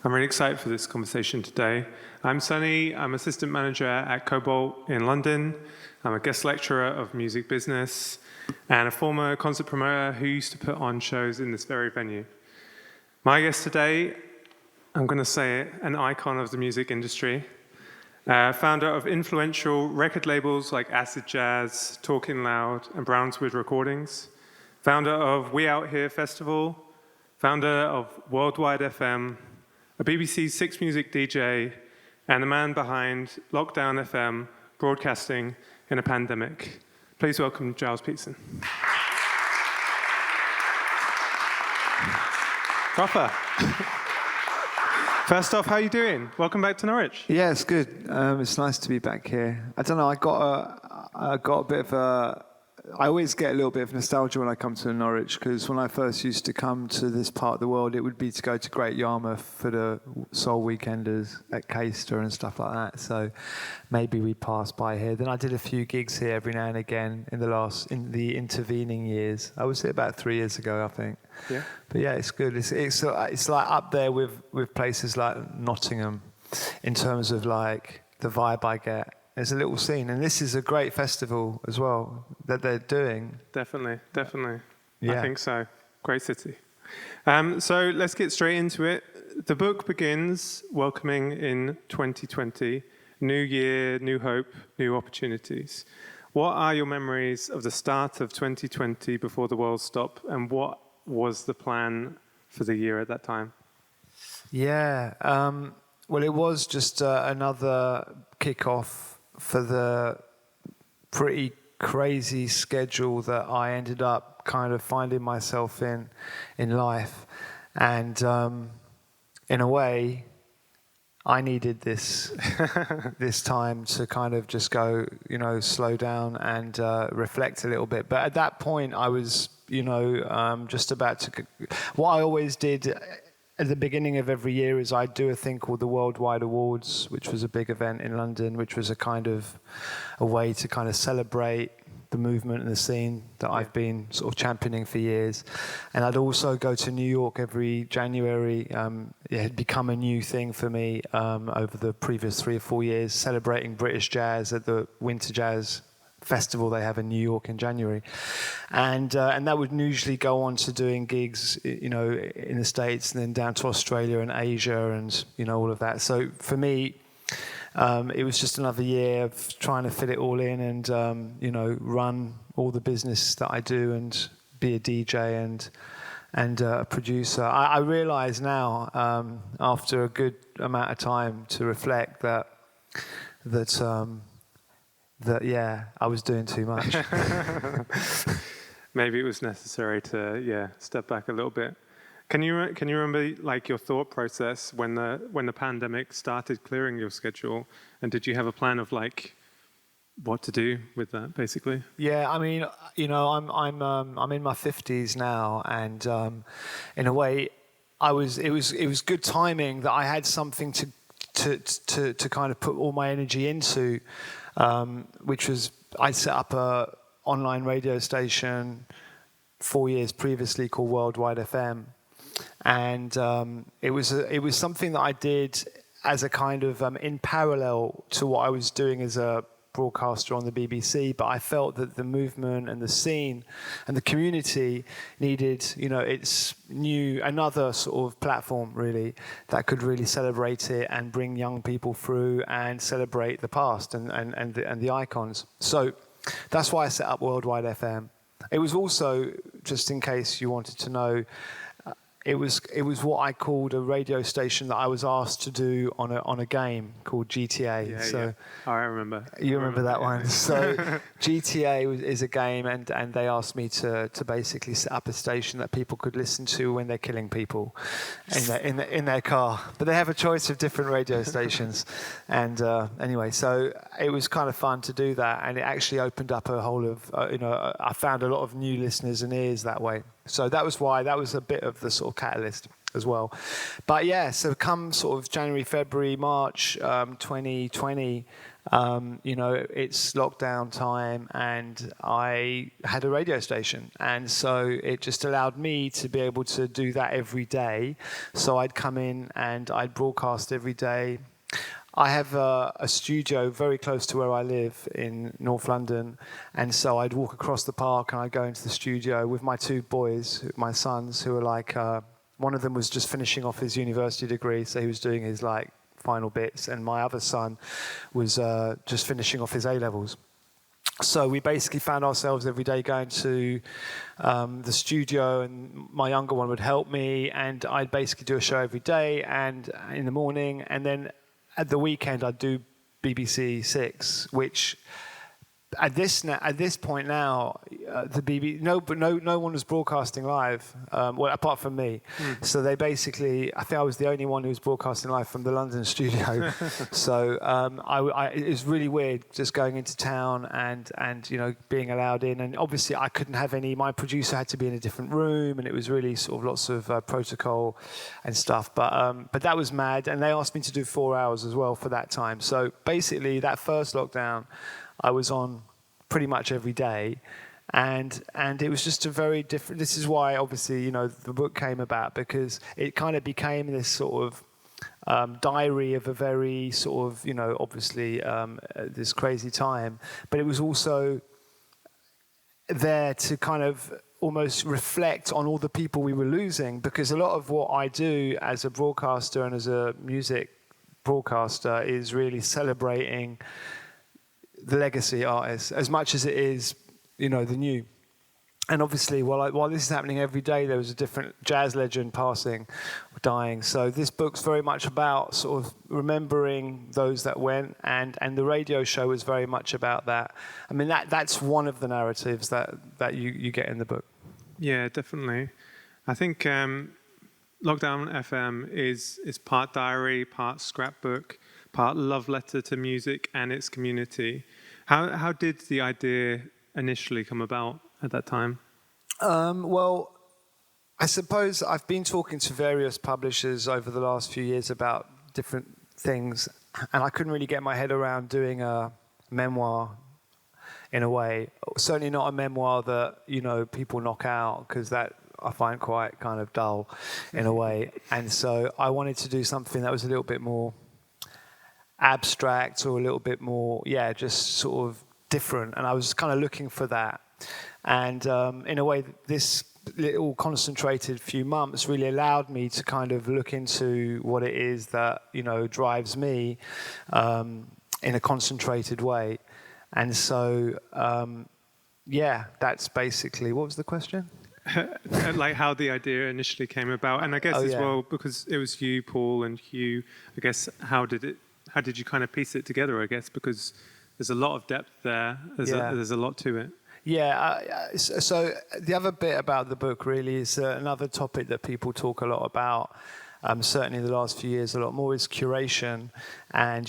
I'm really excited for this conversation today. I'm Sunny. I'm assistant manager at Kobalt in London. I'm a guest lecturer of music business and a former concert promoter who used to put on shows in this very venue. My guest today, I'm going to say it, an icon of the music industry, founder of influential record labels like Acid Jazz, Talking Loud, and Brownswood Recordings, founder of We Out Here Festival, founder of Worldwide FM, a BBC Six Music DJ, and the man behind Lockdown FM, broadcasting in a pandemic. Please welcome Gilles Peterson. Proper. First off, how are you doing? Welcome back to Norwich. Yeah, it's good. It's nice to be back here. I don't know. I got a bit of a. I always get a little bit of nostalgia when I come to Norwich, because when I first used to come to this part of the world, it would be to go to Great Yarmouth for the Soul Weekenders at Caister and stuff like that. So maybe we passed by here. Then I did a few gigs here every now and again in the intervening years. I was here about 3 years ago, I think. Yeah. But yeah, it's good. It's like up there with places like Nottingham in terms of like the vibe I get. There's a little scene, and this is a great festival as well that they're doing. Definitely. Yeah. I think so. Great city. So let's get straight into it. The book begins welcoming in 2020, new year, new hope, new opportunities. What are your memories of the start of 2020 before the world stopped, and what was the plan for the year at that time? Yeah, well, it was just another kick-off for the pretty crazy schedule that I ended up kind of finding myself in life. And in a way, I needed this this time to kind of just go, slow down and reflect a little bit. But at that point, I was, just about to. What I always did at the beginning of every year is I'd do a thing called the Worldwide Awards, which was a big event in London, which was a way to kind of celebrate the movement and the scene that I've been sort of championing for years. And I'd also go to New York every January. It had become a new thing for me over the previous 3 or 4 years, celebrating British jazz at the Winter Jazz Festival they have in New York in January, and that would usually go on to doing gigs, in the States, and then down to Australia and Asia, and all of that. So for me, it was just another year of trying to fit it all in, and run all the business that I do, and be a DJ and a producer. I realise now, after a good amount of time to reflect, that I was doing too much. Maybe it was necessary to step back a little bit. Can you remember like your thought process when the pandemic started clearing your schedule, and did you have a plan of like what to do with that, basically? Yeah, I mean, I'm in my 50s now, and in a way, it was good timing that I had something to kind of put all my energy into. Which was, I set up a online radio station 4 years previously called Worldwide FM, and it was something that I did as a kind of in parallel to what I was doing as a broadcaster on the BBC. But I felt that the movement and the scene and the community needed, another sort of platform really that could really celebrate it and bring young people through and celebrate the past and the icons. So that's why I set up Worldwide FM. It was also, just in case you wanted to know, it was what I called a radio station that I was asked to do on a game called GTA. Yeah. Oh, I remember. You remember that one? So GTA is a game, and they asked me to basically set up a station that people could listen to when they're killing people in their car. But they have a choice of different radio stations, and anyway, so it was kind of fun to do that, and it actually opened up a whole of I found a lot of new listeners and ears that way. So that was a bit of the sort of catalyst as well. But yeah, so come sort of January, February, March 2020, it's lockdown time, and I had a radio station, and so it just allowed me to be able to do that every day. So I'd come in and I'd broadcast every day. I have a studio very close to where I live in North London, and so I'd walk across the park and I'd go into the studio with my two boys, my sons, who are one of them was just finishing off his university degree, so he was doing his final bits, and my other son was just finishing off his A-levels. So we basically found ourselves every day going to the studio, and my younger one would help me, and I'd basically do a show every day and in the morning, and then at the weekend I'd do BBC Six, which at this point now, no one was broadcasting live, apart from me. So they basically, I think I was the only one who was broadcasting live from the London studio. So it was really weird just going into town and being allowed in. And obviously I couldn't have any. My producer had to be in a different room, and it was really sort of lots of protocol and stuff. But that was mad, and they asked me to do 4 hours as well for that time. So basically, that first lockdown, I was on pretty much every day, and it was just a very different. This is why, obviously, the book came about, because it kind of became this sort of diary of a very sort of, obviously this crazy time, but it was also there to kind of almost reflect on all the people we were losing, because a lot of what I do as a broadcaster and as a music broadcaster is really celebrating the legacy artists as much as it is, the new. And obviously, while this is happening every day, there was a different jazz legend dying. So this book's very much about sort of remembering those that went, and the radio show was very much about that. I mean, that's one of the narratives that you get in the book. Yeah, definitely. I think Lockdown FM is part diary, part scrapbook, part love letter to music and its community. How did the idea initially come about at that time? Well, I suppose I've been talking to various publishers over the last few years about different things, and I couldn't really get my head around doing a memoir in a way. Certainly not a memoir that, people knock out, because that I find quite kind of dull in a way. And so I wanted to do something that was a little bit more abstract, or a little bit more, just sort of different. And I was kind of looking for that. And in a way, this little concentrated few months really allowed me to kind of look into what it is that, drives me in a concentrated way. And so, that's basically, what was the question? Like how the idea initially came about, and I guess well, because it was you, Paul, and Hugh, I guess, how did you kind of piece it together, I guess, because there's a lot of depth there, there's a lot to it. So the other bit about the book really is another topic that people talk a lot about, certainly in the last few years a lot more, is curation, and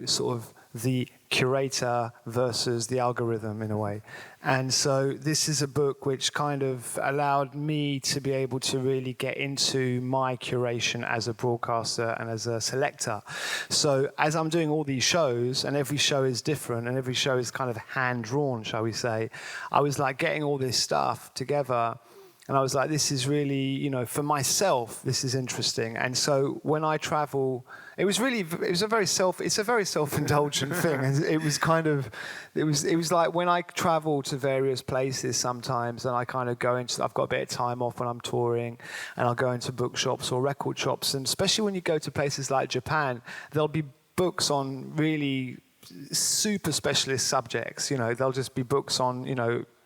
sort of the curator versus the algorithm in a way. And so this is a book which kind of allowed me to be able to really get into my curation as a broadcaster and as a selector. So as I'm doing all these shows, and every show is different, and every show is kind of hand-drawn, shall we say, I was like getting all this stuff together, and I was like, this is really, for myself, this is interesting. And so when I travel, it's a very self-indulgent thing. And it was like when I travel to various places sometimes, and I kind of I've got a bit of time off when I'm touring, and I'll go into bookshops or record shops. And especially when you go to places like Japan, there'll be books on really super specialist subjects. There'll just be books on,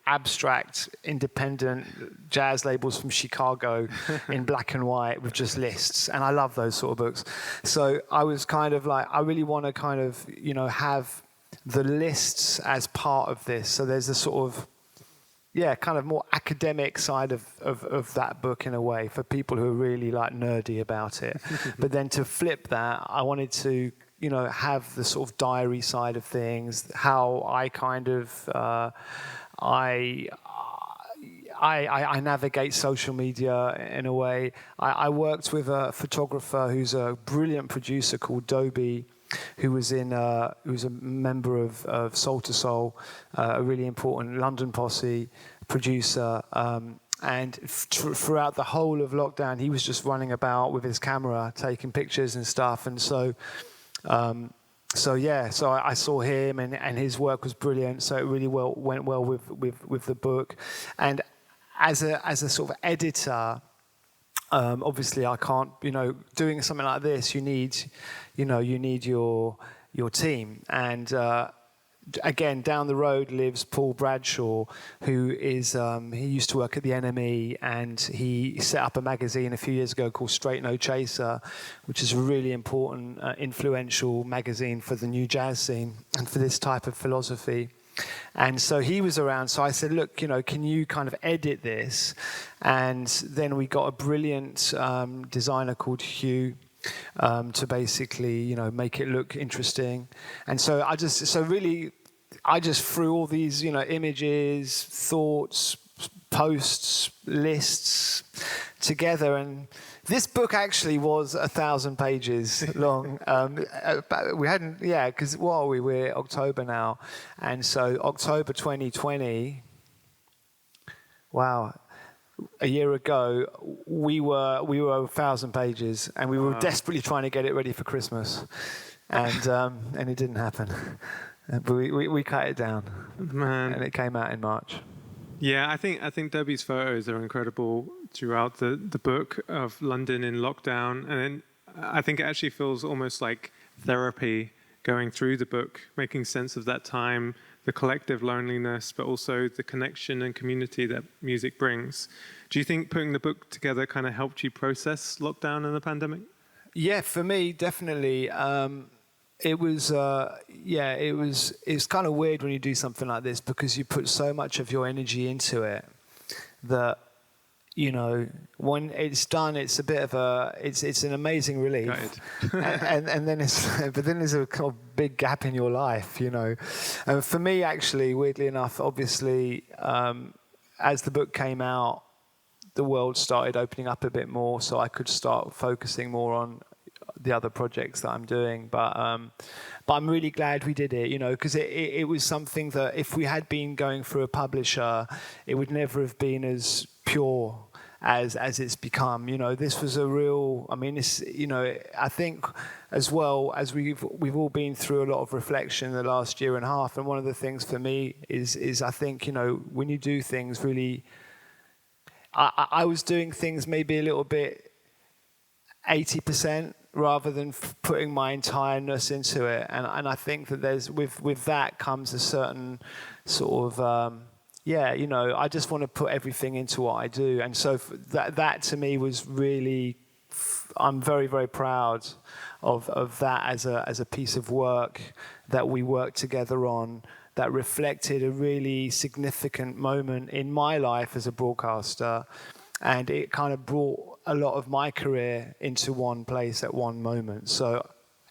abstract, independent jazz labels from Chicago in black and white with just lists. And I love those sort of books. So I was kind of like, I really want to kind of, have the lists as part of this. So there's a sort of, kind of more academic side of that book in a way, for people who are really like nerdy about it. But then to flip that, I wanted to, have the sort of diary side of things, how I kind of, I navigate social media in a way. I worked with a photographer who's a brilliant producer called Dobie, who was a member of Soul to Soul, a really important London posse producer. And throughout the whole of lockdown, he was just running about with his camera, taking pictures and stuff. And so I saw him, and his work was brilliant. So it really went well with the book. And as a sort of editor, obviously I can't, doing something like this, you need your team. And again, down the road lives Paul Bradshaw, who is he used to work at the NME, and he set up a magazine a few years ago called Straight No Chaser, which is a really important, influential magazine for the new jazz scene and for this type of philosophy. And so he was around. So I said, look, can you kind of edit this? And then we got a brilliant designer called Hugh, to basically, make it look interesting. And so I just threw all these, images, thoughts, posts, lists together. And this book actually was 1,000 pages long. We hadn't, because what are we? We're October now. And so October 2020, wow. A year ago, we were 1,000 pages, and we were desperately trying to get it ready for Christmas, and it didn't happen. But we cut it down, Man. And it came out in March. Yeah, I think Debbie's photos are incredible throughout the book of London in lockdown, and I think it actually feels almost like therapy going through the book, making sense of that time, the collective loneliness, but also the connection and community that music brings. Do you think putting the book together kind of helped you process lockdown and the pandemic? Yeah, for me, definitely. It was kind of weird when you do something like this, because you put so much of your energy into it that, when it's done, it's a bit of it's an amazing relief, and then but then there's a kind of big gap in your life, And for me, actually, weirdly enough, obviously, as the book came out, the world started opening up a bit more, so I could start focusing more on the other projects that I'm doing. But I'm really glad we did it, because it was something that if we had been going through a publisher, it would never have been as pure as it's become. This was a real, I think as well as we've all been through a lot of reflection in the last year and a half, and one of the things for me is I think, when you do things really, I was doing things maybe a little bit 80% rather than putting my entireness into it, and I think that there's with that comes a certain sort of I just want to put everything into what I do, and so that to me was really, I'm very, very proud of that as a piece of work that we worked together on, that reflected a really significant moment in my life as a broadcaster, and it kind of brought a lot of my career into one place at one moment. So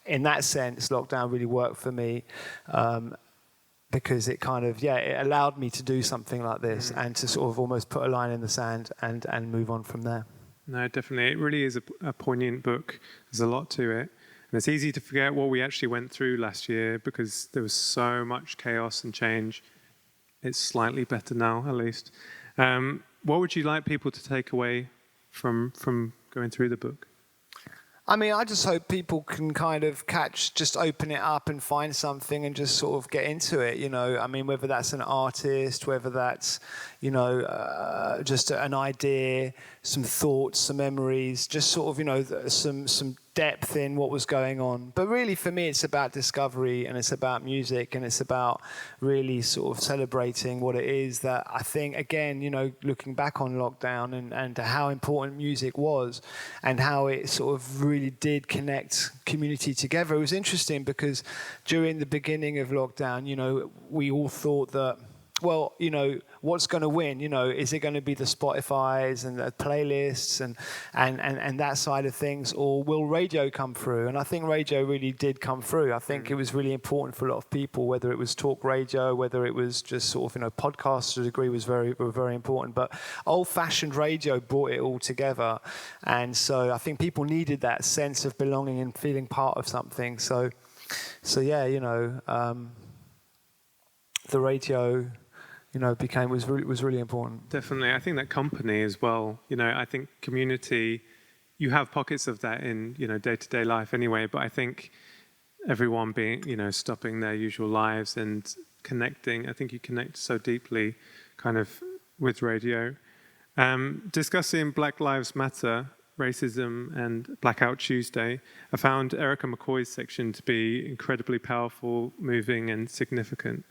in that sense, lockdown really worked for me, because it kind of, it allowed me to do something like this and to sort of almost put a line in the sand and move on from there. No, definitely. It really is a poignant book. There's a lot to it. And it's easy to forget what we actually went through last year, because there was so much chaos and change. It's slightly better now, at least. What would you like people to take away from going through the book? I just hope people can kind of just open it up and find something and just sort of get into it, whether that's an artist, whether that's, just an idea, some thoughts, some memories, just sort of, some depth in what was going on. But really, for me, it's about discovery, and it's about music, and it's about really sort of celebrating what it is that I think, again, looking back on lockdown and how important music was and how it sort of really did connect community together. It was interesting because during the beginning of lockdown, we all thought that, well, what's going to win? Is it going to be the Spotifys and the playlists and that side of things, or will radio come through? And I think radio really did come through. I think it was really important for a lot of people, whether it was talk radio, whether it was just sort of, podcasts to a degree were very important. But old-fashioned radio brought it all together. And so I think people needed that sense of belonging and feeling part of something. So So yeah, the radio, was really important. Definitely. I think that company as well, I think community, you have pockets of that in, day-to-day life anyway, but I think everyone being, stopping their usual lives and connecting, I think you connect so deeply kind of with radio. Discussing Black Lives Matter, racism and Blackout Tuesday, I found Erica McCoy's section to be incredibly powerful, moving and significant.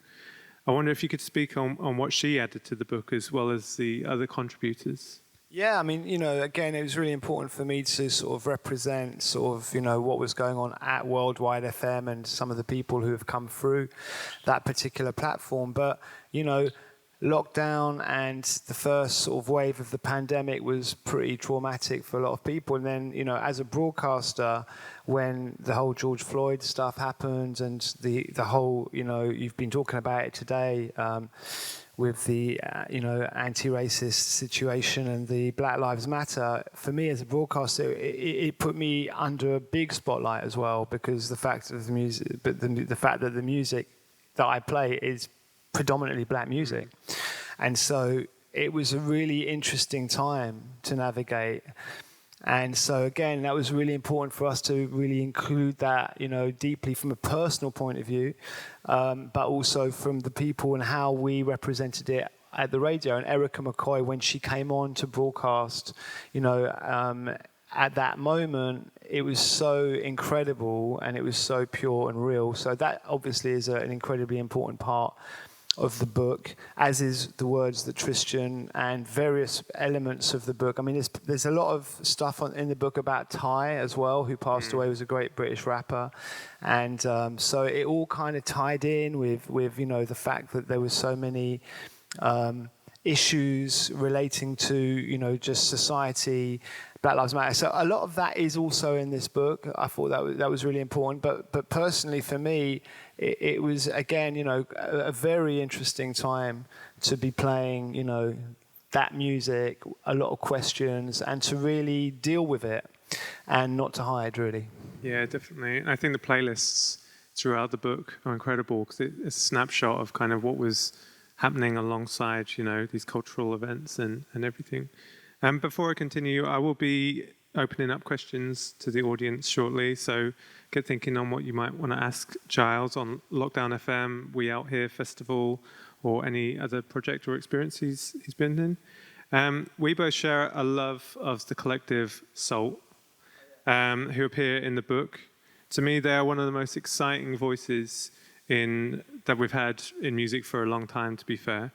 I wonder if you could speak on what she added to the book as well as the other contributors. Yeah, I mean, again, it was really important for me to sort of represent what was going on at Worldwide FM and some of the people who have come through that particular platform. But, lockdown and the first sort of wave of the pandemic was pretty traumatic for a lot of people. And then, as a broadcaster, when the whole George Floyd stuff happened and the whole, you've been talking about it today, with the anti-racist situation and the Black Lives Matter, for me as a broadcaster, it put me under a big spotlight as well, because the fact of the music, but the fact that the music that I play is predominantly black music, and so it was a really interesting time to navigate. And so again, that was really important for us to really include that, deeply from a personal point of view, but also from the people and how we represented it at the radio. And Erica McCoy, when she came on to broadcast, at that moment, it was so incredible and it was so pure and real. So that obviously is an incredibly important part of the book, as is the words that Tristan and various elements of the book. I mean, there's a lot of stuff in the book about Ty as well, who passed away, was a great British rapper. And so it all kind of tied in with the fact that there was so many issues relating to, just society, Black Lives Matter. So a lot of that is also in this book. I thought that was really important. But personally, for me, it was, again, a very interesting time to be playing, that music, a lot of questions, and to really deal with it and not to hide, really. Yeah, definitely. I think the playlists throughout the book are incredible because it's a snapshot of kind of what was happening alongside, these cultural events and everything. Before I continue, I will be opening up questions to the audience shortly, so get thinking on what you might want to ask Giles on Lockdown FM, We Out Here Festival, or any other project or experience he's been in. We both share a love of the collective Salt, who appear in the book. To me, they are one of the most exciting voices that we've had in music for a long time, to be fair.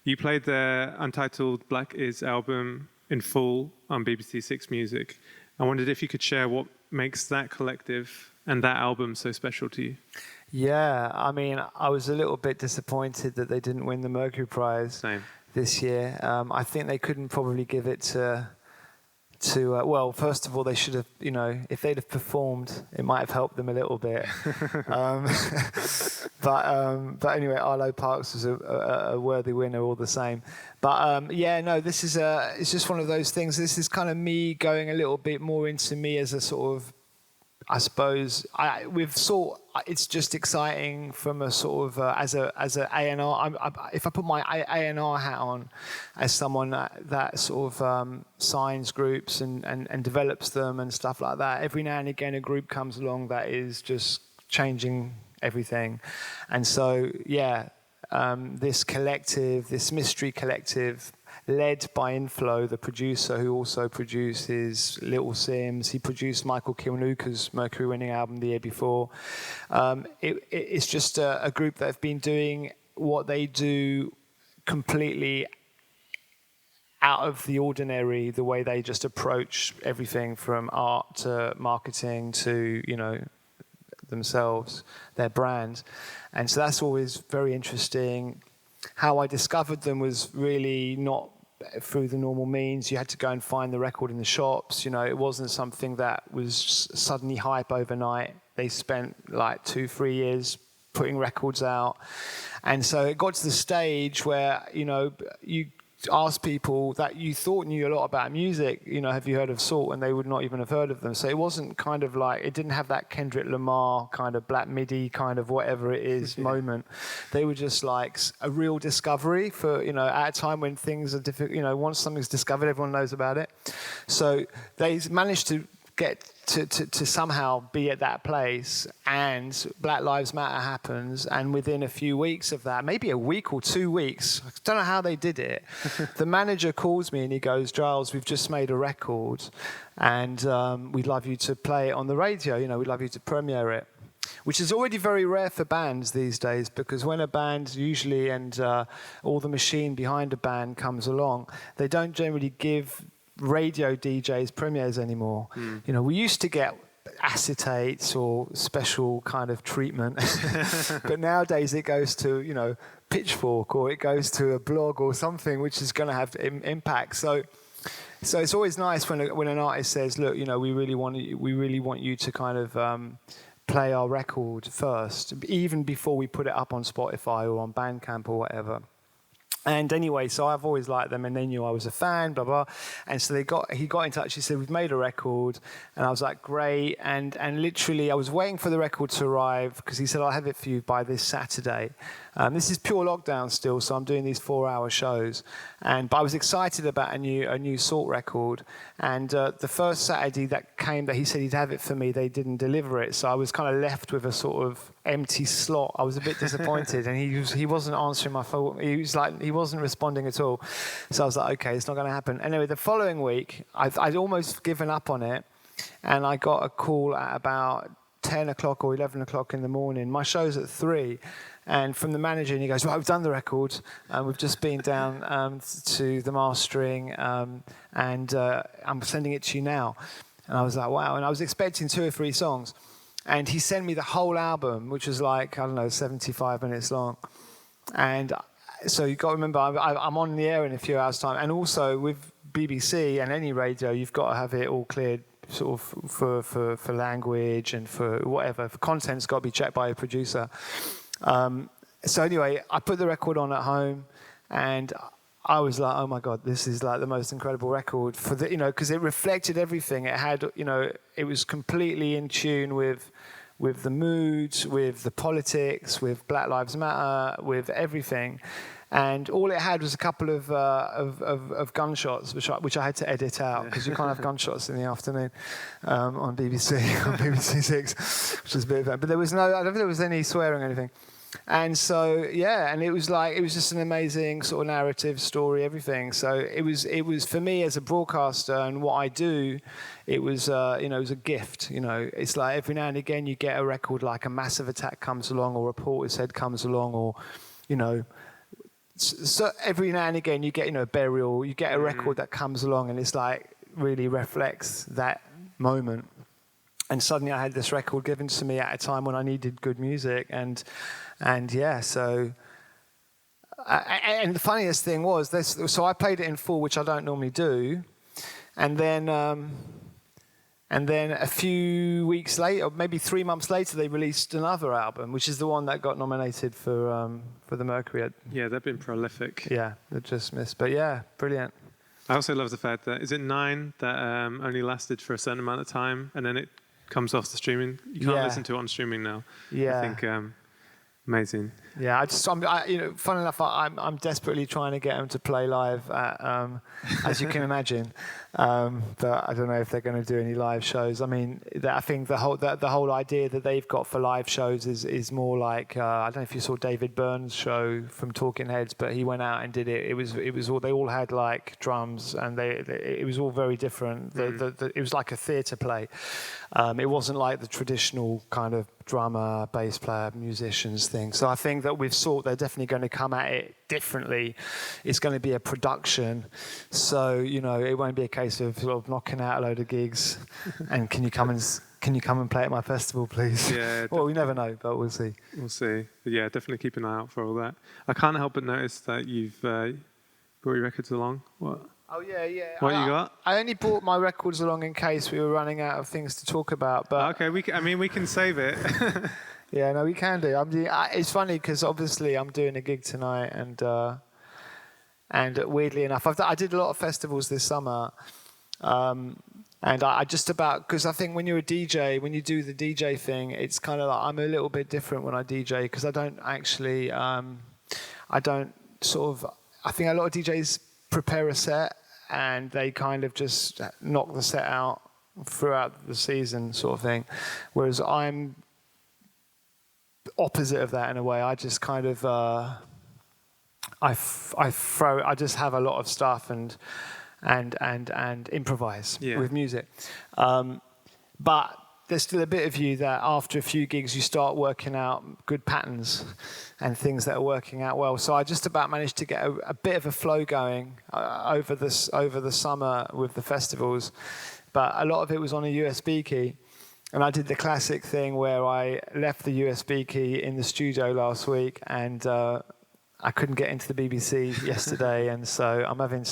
You played their untitled Black Is album in full on BBC Six Music. I wondered if you could share what makes that collective and that album so special to you. Yeah, I mean, I was a little bit disappointed that they didn't win the Mercury Prize this year. I think they couldn't probably give it to well, first of all, they should have, if they'd have performed, it might have helped them a little bit. But anyway, Arlo Parks was a worthy winner all the same. But this is it's just one of those things. This is kind of me going a little bit more into me as a sort of, I suppose, it's just exciting from a sort of as a A&R. If I put my A&R hat on, as someone that sort of signs groups and develops them and stuff like that, every now and again a group comes along that is just changing everything. And so this collective, this mystery collective, led by Inflow, the producer who also produces Little Sims. He produced Michael Kiwanuka's Mercury-winning album the year before. It's just a group that have been doing what they do completely out of the ordinary, the way they just approach everything from art to marketing to, themselves, their brand. And so that's always very interesting. How I discovered them was really not through the normal means. You had to go and find the record in the shops. It wasn't something that was suddenly hype overnight. They spent like 2-3 years putting records out. And so it got to the stage where, you ask people that you thought knew a lot about music, have you heard of Salt? And they would not even have heard of them. So it wasn't kind of like, it didn't have that Kendrick Lamar kind of Black Midi kind of whatever it is moment. They were just like a real discovery for, at a time when things are difficult, once something's discovered, everyone knows about it. So they managed to get to somehow be at that place, and Black Lives Matter happens, and within a few weeks of that, maybe a week or 2 weeks, I don't know how they did it, the manager calls me and he goes, Giles, we've just made a record and we'd love you to play it on the radio, we'd love you to premiere it. Which is already very rare for bands these days, because when a band usually and all the machine behind a band comes along, they don't generally give radio DJs premieres anymore. We used to get acetates or special kind of treatment, but nowadays it goes to Pitchfork, or it goes to a blog or something which is going to have impact. So it's always nice when an artist says, look, we really want you to kind of play our record first, even before we put it up on Spotify or on Bandcamp or whatever. And anyway, so I've always liked them, and they knew I was a fan, blah, blah. And so he got in touch. He said, we've made a record. And I was like, great. And literally, I was waiting for the record to arrive, because he said, I'll have it for you by this Saturday. This is pure lockdown still, so I'm doing these 4-hour shows. But I was excited about a new Salt record. And the first Saturday that came, that he said he'd have it for me, they didn't deliver it. So I was kind of left with a sort of empty slot. I was a bit disappointed, and he wasn't answering my phone. He wasn't responding at all. So I was like, okay, it's not going to happen. Anyway, the following week, I'd almost given up on it, and I got a call at about 10 o'clock or 11 o'clock in the morning. My show's at 3. And from the manager, and he goes, right, we've done the record, and we've just been down to the mastering, and I'm sending it to you now. And I was like, wow. And I was expecting 2 or 3 songs. And he sent me the whole album, which was like, 75 minutes long. And so you've got to remember, I'm on the air in a few hours' time. And also with BBC and any radio, you've got to have it all cleared sort of for language and for whatever. For content's got to be checked by a producer. So anyway, I put the record on at home, and I was like, oh my God, this is like the most incredible record for the, because it reflected everything. It had, it was completely in tune with the mood, with the politics, with Black Lives Matter, with everything. And all it had was a couple of gunshots, which I had to edit out, because you can't have gunshots in the afternoon on BBC, on BBC Six, which is a bit of, but there was I don't think there was any swearing or anything. And so, and it was just an amazing sort of narrative story, everything. So it was for me as a broadcaster and what I do, it was, it was a gift, It's like every now and again you get a record, like a Massive Attack comes along, or a Portishead comes along, or, so every now and again you get, Burial, you get a record that comes along and it's like really reflects that moment. And suddenly I had this record given to me at a time when I needed good music, and so. And the funniest thing was this. So I played it in full, which I don't normally do, and then a few weeks later, or maybe 3 months later, they released another album, which is the one that got nominated for the Mercury. Yeah, they've been prolific. Yeah, they just missed, but yeah, brilliant. I also love the fact that, is it 9 that only lasted for a certain amount of time, and then it comes off the streaming. You can't listen to it on streaming now. Yeah, I think amazing. Yeah, fun enough, I'm desperately trying to get them to play live, as you can imagine. But I don't know if they're going to do any live shows. I mean, I think the whole idea that they've got for live shows is more like I don't know if you saw David Byrne's show from Talking Heads, but he went out and did it. It was all, they all had like drums, and it was all very different. It was like a theatre play. It wasn't like the traditional kind of drummer, bass player, musicians thing. So I think that with Salt, they're definitely going to come at it differently. It's going to be a production, so it won't be a case of sort of knocking out a load of gigs and can you come and play at my festival, please? Yeah. Well, we never know, but we'll see. We'll see. But yeah, definitely keep an eye out for all that. I can't help but notice that you've brought your records along. What? Oh yeah. What you got? I only brought my records along in case we were running out of things to talk about. But okay, we can save it. Yeah, no, we can do. It's funny because obviously I'm doing a gig tonight, and And weirdly enough, I did a lot of festivals this summer. And I just about, because I think when you're a DJ, when you do the DJ thing, it's kind of like I'm a little bit different when I DJ because I don't actually, I don't sort of, I think a lot of DJs prepare a set and they kind of just knock the set out throughout the season sort of thing. Whereas I'm opposite of that in a way. I just kind of, I just have a lot of stuff and improvise with music. But there's still a bit of you that after a few gigs you start working out good patterns and things that are working out well. So I just about managed to get a bit of a flow going over the summer with the festivals. But a lot of it was on a USB key. And I did the classic thing where I left the USB key in the studio last week and I couldn't get into the BBC yesterday. And so I'm having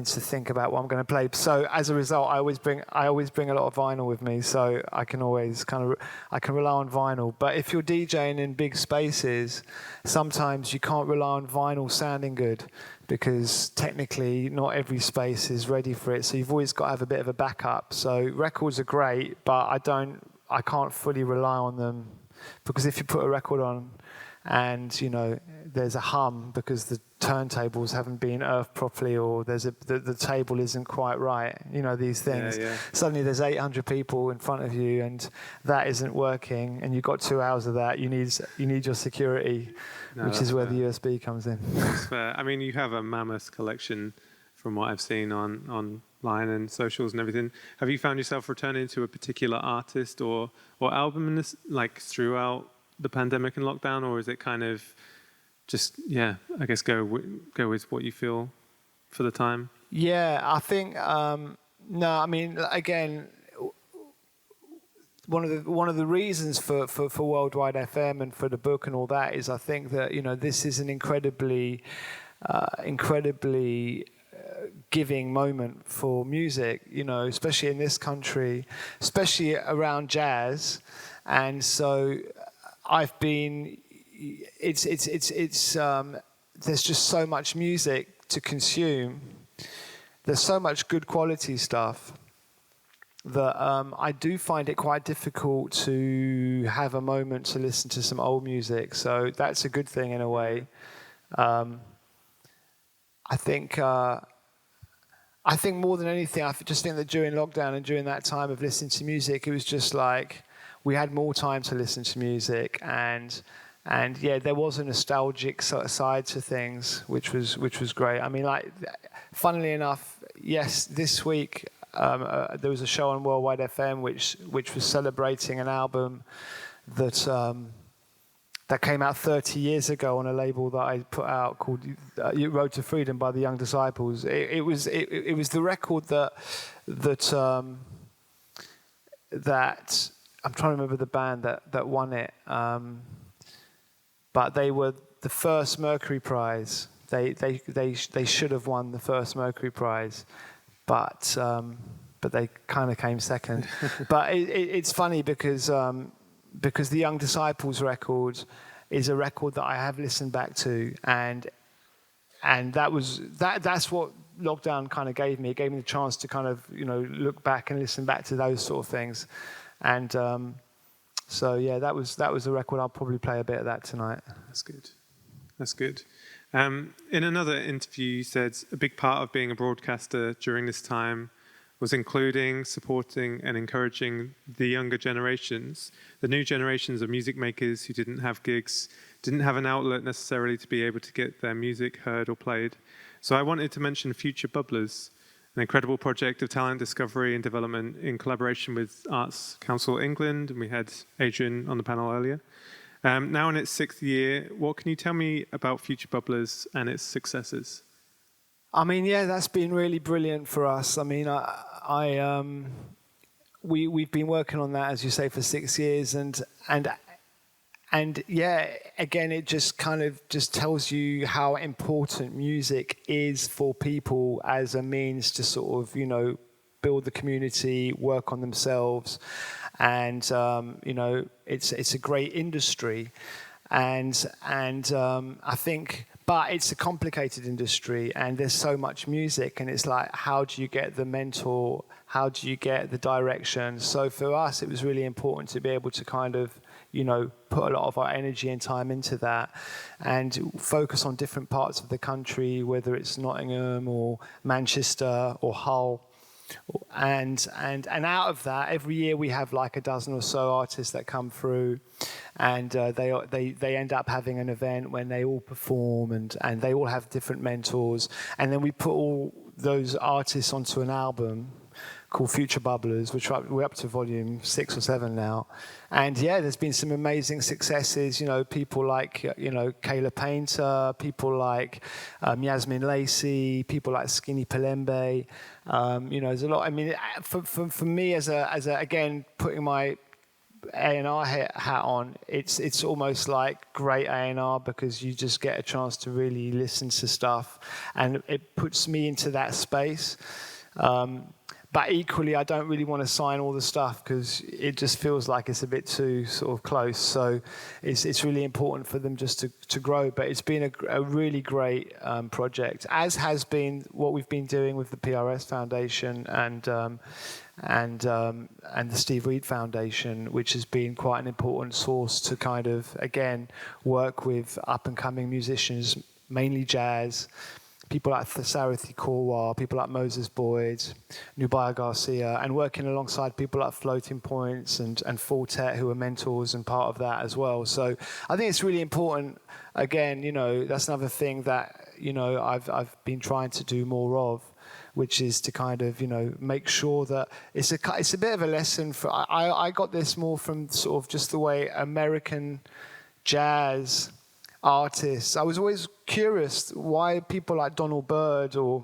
to think about what I'm going to play. So as a result, I always bring a lot of vinyl with me, so I can always I can rely on vinyl. But if you're DJing in big spaces, sometimes you can't rely on vinyl sounding good because technically not every space is ready for it. So you've always got to have a bit of a backup. So records are great, but I can't fully rely on them because if you put a record on and there's a hum because the turntables haven't been earthed properly or the table isn't quite right, these things. Suddenly there's 800 people in front of you and that isn't working and you've got 2 hours of that. You need your security, which is where the USB comes in. That's fair. I mean, you have a mammoth collection from what I've seen online and socials and everything. Have you found yourself returning to a particular artist or album in this, like throughout the pandemic and lockdown, or is it kind of just, I guess go with what you feel for the time? Yeah, I think, no, I mean, again, one of the reasons for Worldwide FM and for the book and all that is I think that, this is an incredibly giving moment for music, especially in this country, especially around jazz. And so there's just so much music to consume. There's so much good quality stuff that I do find it quite difficult to have a moment to listen to some old music. So that's a good thing in a way. I think more than anything, I just think that during lockdown and during that time of listening to music, it was just like we had more time to listen to music, and there was a nostalgic side to things, which was great. I mean, like, funnily enough, yes, this week there was a show on Worldwide FM which was celebrating an album that came out 30 years ago on a label that I put out called Road to Freedom by the Young Disciples. It was the record that I'm trying to remember the band that won it, but they were the first Mercury Prize. They should have won the first Mercury Prize, but they kind of came second. But it's funny because the Young Disciples record is a record that I have listened back to, and that's what lockdown kind of gave me. It gave me the chance to kind of look back and listen back to those sort of things, and so that was the record. I'll probably play a bit of that tonight. That's good. In another interview, you said a big part of being a broadcaster during this time was including, supporting, and encouraging the younger generations, the new generations of music makers who didn't have gigs, didn't have an outlet necessarily to be able to get their music heard or played. So I wanted to mention Future Bubblers, an incredible project of talent discovery and development in collaboration with Arts Council England, and we had Adrian on the panel earlier. Now in its 6th year, what can you tell me about Future Bubblers and its successes? I mean, that's been really brilliant for us. I mean, we've been working on that, as you say, for 6 years, and again, it just kind of just tells you how important music is for people as a means to sort of, build the community, work on themselves, and it's a great industry. and I think. But it's a complicated industry, and there's so much music, and it's like, how do you get the mentor? How do you get the direction? So for us, it was really important to be able to kind of, put a lot of our energy and time into that, and focus on different parts of the country, whether it's Nottingham or Manchester or Hull. And out of that, every year we have like a dozen or so artists that come through, and they end up having an event when they all perform, and they all have different mentors, and then we put all those artists onto an album called Future Bubblers, which we're up to volume 6 or 7 now. And yeah, there's been some amazing successes, people like, Kayla Painter, people like Yasmin Lacey, people like Skinny Palembe. There's a lot. I mean, for me, as a again, putting my A&R hat on, it's almost like great A&R, because you just get a chance to really listen to stuff, and it puts me into that space. But equally, I don't really want to sign all the stuff, because it just feels like it's a bit too sort of close. So it's really important for them just to grow. But it's been a really great project, as has been what we've been doing with the PRS Foundation and the Steve Reed Foundation, which has been quite an important source to kind of, again, work with up-and-coming musicians, mainly jazz, people like Sarathi Korwar, people like Moses Boyd, Nubaya Garcia, and working alongside people like Floating Points and Fortet, who are mentors and part of that as well. So I think it's really important. Again, that's another thing that, I've been trying to do more of, which is to kind of, make sure that it's a bit of a lesson for. I got this more from sort of just the way American jazz artists. I was always curious why people like Donald Byrd or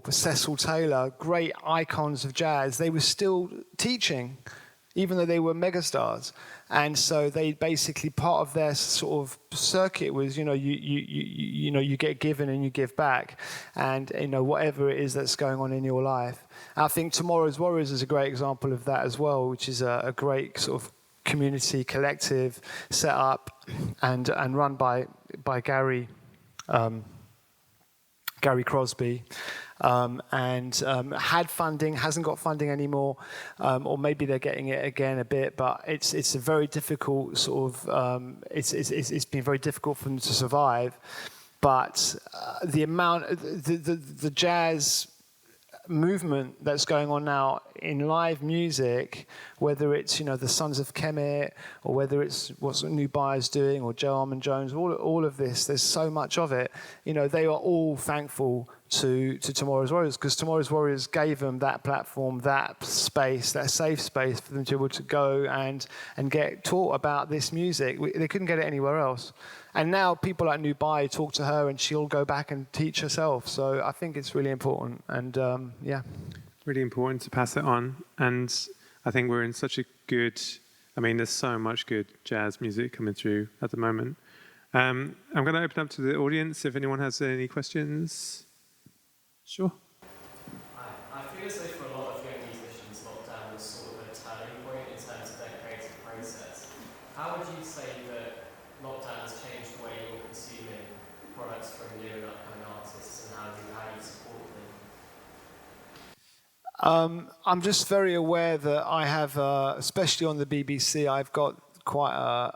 Cecil Taylor, great icons of jazz, they were still teaching, even though they were megastars. And so they basically, part of their sort of circuit was, you get given and you give back, and whatever it is that's going on in your life. I think Tomorrow's Warriors is a great example of that as well, which is a great sort of community collective set up and run by Gary Crosby, and had funding, hasn't got funding anymore, or maybe they're getting it again a bit, but it's a very difficult sort of it's been very difficult for them to survive. But the amount the jazz movement that's going on now in live music, whether it's the Sons of Kemet, or whether it's what Nubaya's doing, or Joe Armand-Jones, all of this, there's so much of it. They are all thankful to Tomorrow's Warriors, because Tomorrow's Warriors gave them that platform, that space, that safe space for them to be able to go and get taught about this music. They couldn't get it anywhere else. And now people like Nubaya talk to her, and she'll go back and teach herself. So I think it's really important. And yeah. It's really important to pass it on. And I think we're in such a good, there's so much good jazz music coming through at the moment. I'm going to open up to the audience if anyone has any questions. Sure. I feel as though for a lot of young musicians, lockdown was sort of a turning point in terms of their creative process. How would you say that lockdown has changed the way you're consuming products from new and upcoming artists, and how do you support them? I'm just very aware that I have, especially on the BBC, I've got quite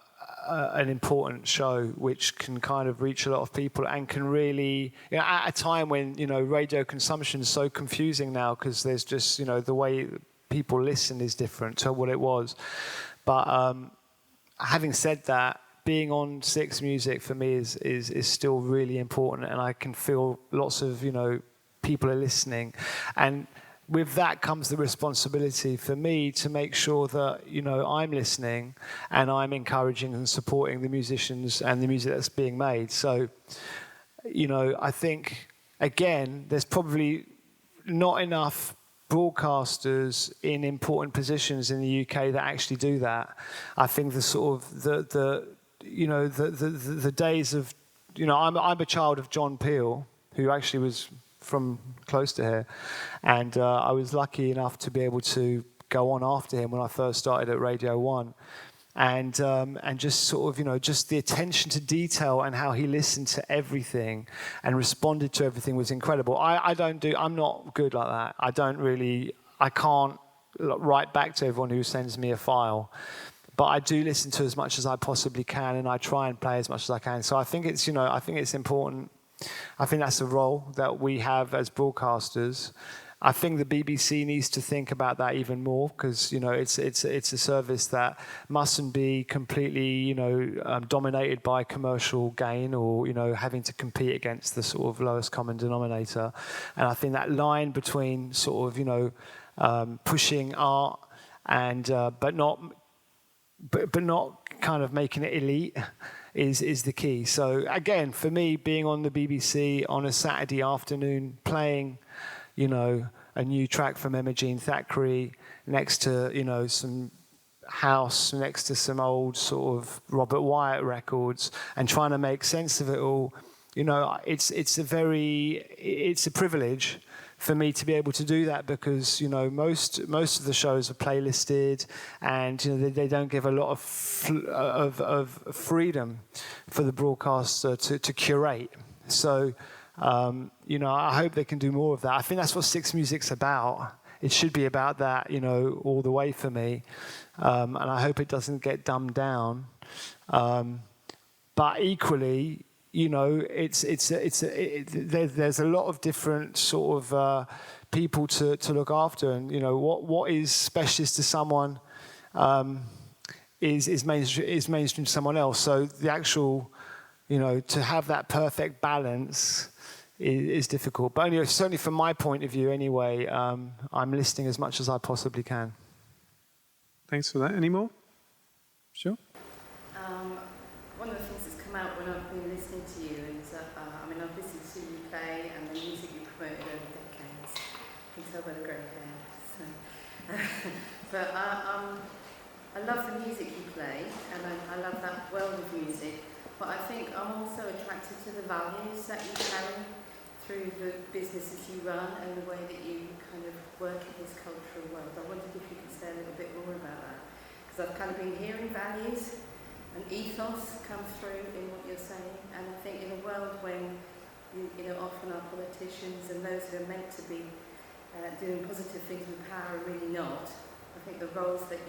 an important show which can kind of reach a lot of people, and can really, at a time when radio consumption is so confusing now, because there's just the way people listen is different to what it was. But having said that, being on Six Music for me is still really important, and I can feel lots of people are listening, and with that comes the responsibility for me to make sure that I'm listening, and I'm encouraging and supporting the musicians and the music that's being made. So I think again there's probably not enough broadcasters in important positions in the UK that actually do that. I think the sort of the days of I'm a child of John Peel, who actually was from close to here, and I was lucky enough to be able to go on after him when I first started at Radio 1. and just sort of, just the attention to detail and how he listened to everything and responded to everything was incredible. I'm not good like that. I can't write back to everyone who sends me a file. But I do listen to as much as I possibly can, and I try and play as much as I can. So I think it's important. I think that's a role that we have as broadcasters. I think the BBC needs to think about that even more, because it's a service that mustn't be completely dominated by commercial gain or having to compete against the sort of lowest common denominator. And I think that line between sort of pushing art and but not kind of making it elite is the key. So again, for me, being on the BBC on a Saturday afternoon, playing, a new track from Imogen Thackeray next to, some house, next to some old sort of Robert Wyatt records, and trying to make sense of it all, it's a privilege for me to be able to do that, because most of the shows are playlisted, and they don't give a lot of freedom for the broadcaster to curate. So I hope they can do more of that. I think that's what Six Music's about. It should be about that, all the way for me, and I hope it doesn't get dumbed down. But equally, there's a lot of different sort of people to look after, and what is specialist to someone is mainstream to someone else. So the actual, to have that perfect balance is difficult. But certainly from my point of view, anyway, I'm listening as much as I possibly can. Thanks for that. Any more? Sure. One of the things that's come out when I've been listening to you is that, I've listened to you play and the music you promoted over decades. You can tell by the grey hair. So. But I love the music you play, and I love that world of music. But I think I'm also attracted to the values that you carry through the businesses you run and the way that you kind of work in this cultural world. I wondered if you could say a little bit more about that, because I've kind of been hearing values and ethos come through in what you're saying, and I think in a world when often our politicians and those who are meant to be doing positive things with power are really not. I think the roles that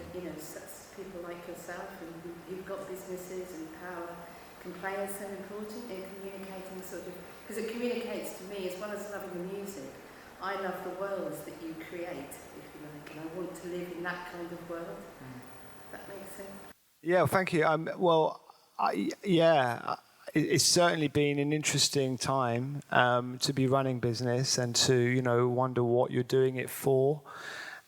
people like yourself and who've got businesses and power can play are so important in communicating because it communicates to me, as well as loving the music, I love the worlds that you create, if you like, and I want to live in that kind of world. If that makes sense. Yeah, well, thank you. It's certainly been an interesting time to be running business and to wonder what you're doing it for.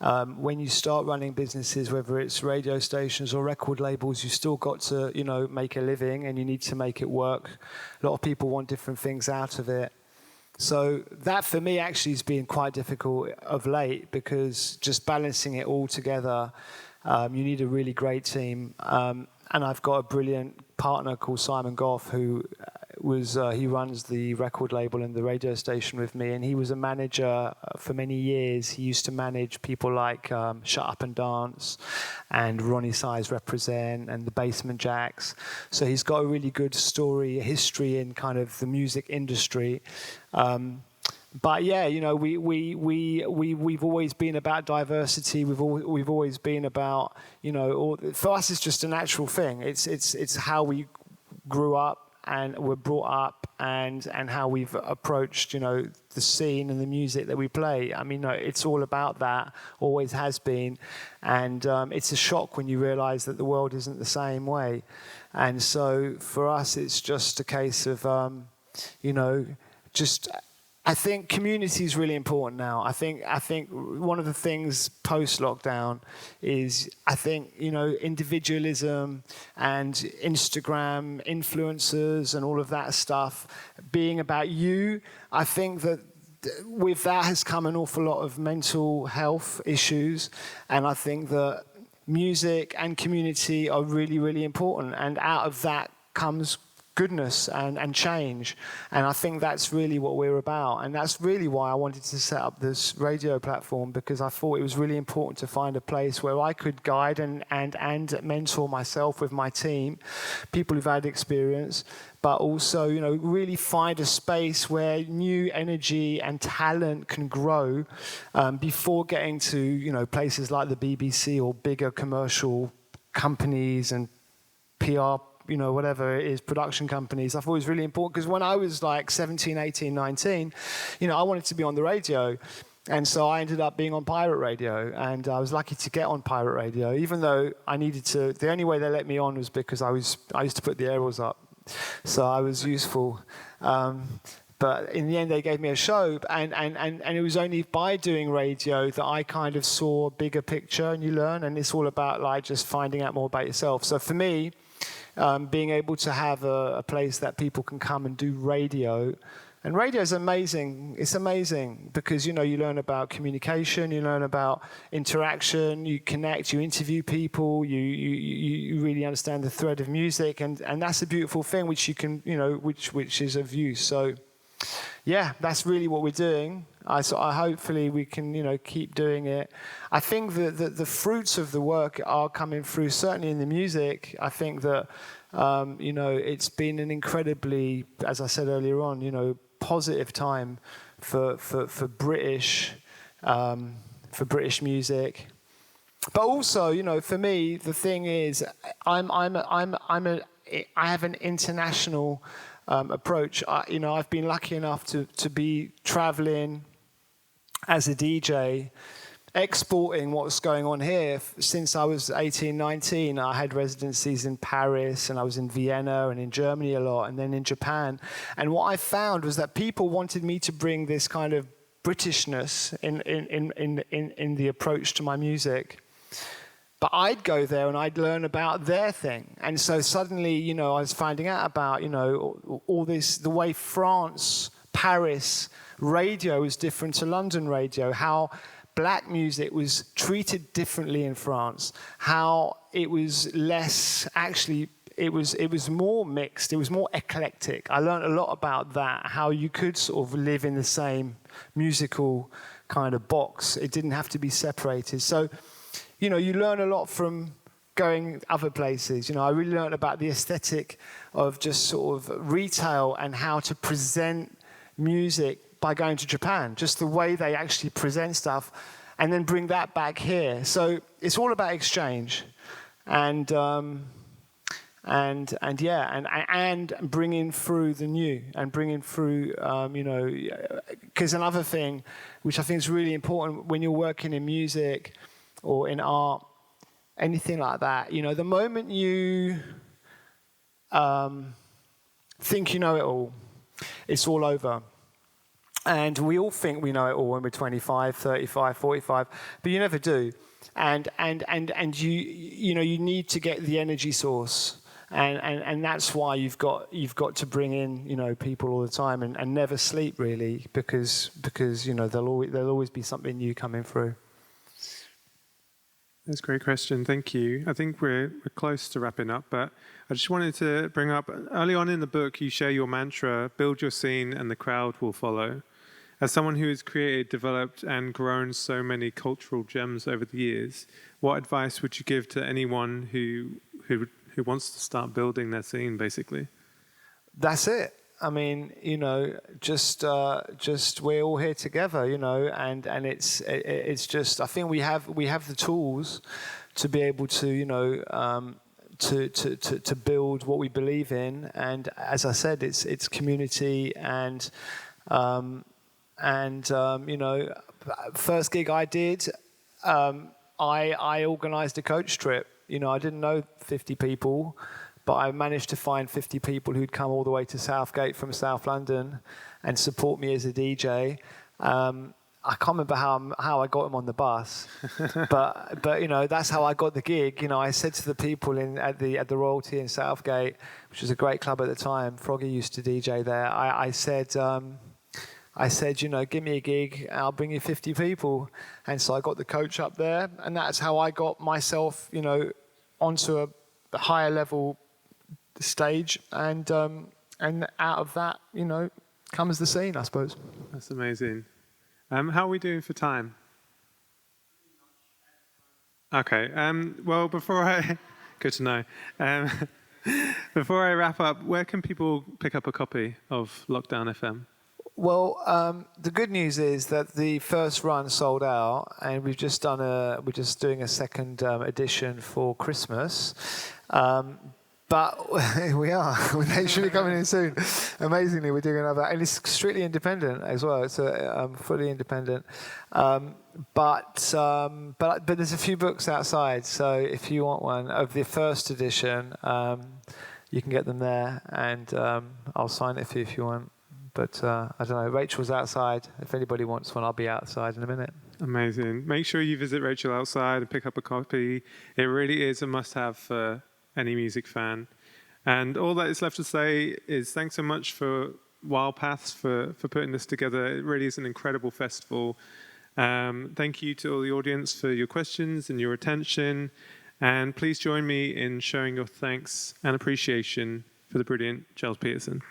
When you start running businesses, whether it's radio stations or record labels, you still got to make a living, and you need to make it work. A lot of people want different things out of it. So that for me actually has been quite difficult of late, because just balancing it all together, you need a really great team. And I've got a brilliant partner called Simon Goff, who he runs the record label and the radio station with me, and he was a manager for many years. He used to manage people like Shut Up and Dance and Ronnie Size Represent and the Basement Jacks. So he's got a really good history in kind of the music industry. But yeah, we've always been about diversity. We've always been about, for us it's just a natural thing. It's how we grew up and were brought up, and how we've approached, the scene and the music that we play. It's all about that, always has been. And it's a shock when you realize that the world isn't the same way. And so for us, it's just a case of, I think community is really important now. I think one of the things post-lockdown is, individualism and Instagram influencers and all of that stuff being about you. I think that with that has come an awful lot of mental health issues, and I think that music and community are really, really important. And out of that comes goodness and change. And I think that's really what we're about. And that's really why I wanted to set up this radio platform, because I thought it was really important to find a place where I could guide and mentor myself with my team, people who've had experience, but also, really find a space where new energy and talent can grow before getting to, places like the BBC or bigger commercial companies and PR, whatever it is, production companies. I thought it was really important because when I was like 17, 18, 19, I wanted to be on the radio. And so I ended up being on pirate radio, and I was lucky to get on pirate radio, even though I needed to. The only way they let me on was because I used to put the aerials up. So I was useful. But in the end, they gave me a show, and it was only by doing radio that I kind of saw a bigger picture, and you learn, and it's all about like just finding out more about yourself. So for me, being able to have a place that people can come and do radio. And radio is amazing. It's amazing because, you learn about communication, you learn about interaction, you connect, you interview people, you really understand the thread of music. And that's a beautiful thing, which you can, which is of use. So, yeah, that's really what we're doing. I hopefully we can, keep doing it. I think that the fruits of the work are coming through, certainly in the music. I think that, it's been an incredibly, as I said earlier on, positive time for British music. But also, for me, the thing is, I have an international approach. I've been lucky enough to be traveling as a DJ, exporting what's going on here. Since I was 18, 19, I had residencies in Paris, and I was in Vienna and in Germany a lot, and then in Japan. And what I found was that people wanted me to bring this kind of Britishness in the approach to my music. But I'd go there and I'd learn about their thing. And so suddenly, I was finding out about, all this, the way France, Paris radio is different to London radio, how black music was treated differently in France, how it was less, actually, it was more mixed, it was more eclectic. I learned a lot about that, how you could sort of live in the same musical kind of box. It didn't have to be separated. So, you learn a lot from going other places. I really learned about the aesthetic of just sort of retail and how to present music by going to Japan, just the way they actually present stuff, and then bring that back here. So it's all about exchange, and bringing through the new, and bringing through, because another thing, which I think is really important when you're working in music or in art, anything like that, the moment you think you know it all, it's all over. And we all think we know it all when we're 25, 35, 45, but you never do. And you need to get the energy source. And that's why you've got to bring in, people all the time and never sleep really, because there'll always be something new coming through. That's a great question. Thank you. I think we're close to wrapping up, but I just wanted to bring up, early on in the book, you share your mantra, build your scene and the crowd will follow. As someone who has created, developed and grown so many cultural gems over the years, what advice would you give to anyone who wants to start building their scene, basically? That's it. I mean, just we're all here together, and it's just, I think we have the tools to be able to, to build what we believe in. And as I said, it's community and first gig I did, I organised a coach trip. I didn't know 50 people. But I managed to find 50 people who'd come all the way to Southgate from South London and support me as a DJ. I can't remember how I got them on the bus, but that's how I got the gig. I said to the people at the Royalty in Southgate, which was a great club at the time. Froggy used to DJ there. I said, give me a gig, and I'll bring you 50 people. And so I got the coach up there, and that's how I got myself, onto a higher level stage, and out of that, comes the scene, I suppose. That's amazing. How are we doing for time? Okay. Well, good to know. Before I wrap up, where can people pick up a copy of Lockdown FM? Well, the good news is that the first run sold out, and we're just doing a second edition for Christmas. But they should be coming in soon. Amazingly, we're doing another, and it's strictly independent as well. It's fully independent. But there's a few books outside, so if you want one of the first edition, you can get them there, and I'll sign it for you if you want. But I don't know, Rachel's outside. If anybody wants one, I'll be outside in a minute. Amazing. Make sure you visit Rachel outside and pick up a copy. It really is a must-have for any music fan. And all that is left to say is thanks so much for Wild Paths for putting this together. It really is an incredible festival. Thank you to all the audience for your questions and your attention. And please join me in showing your thanks and appreciation for the brilliant Gilles Peterson.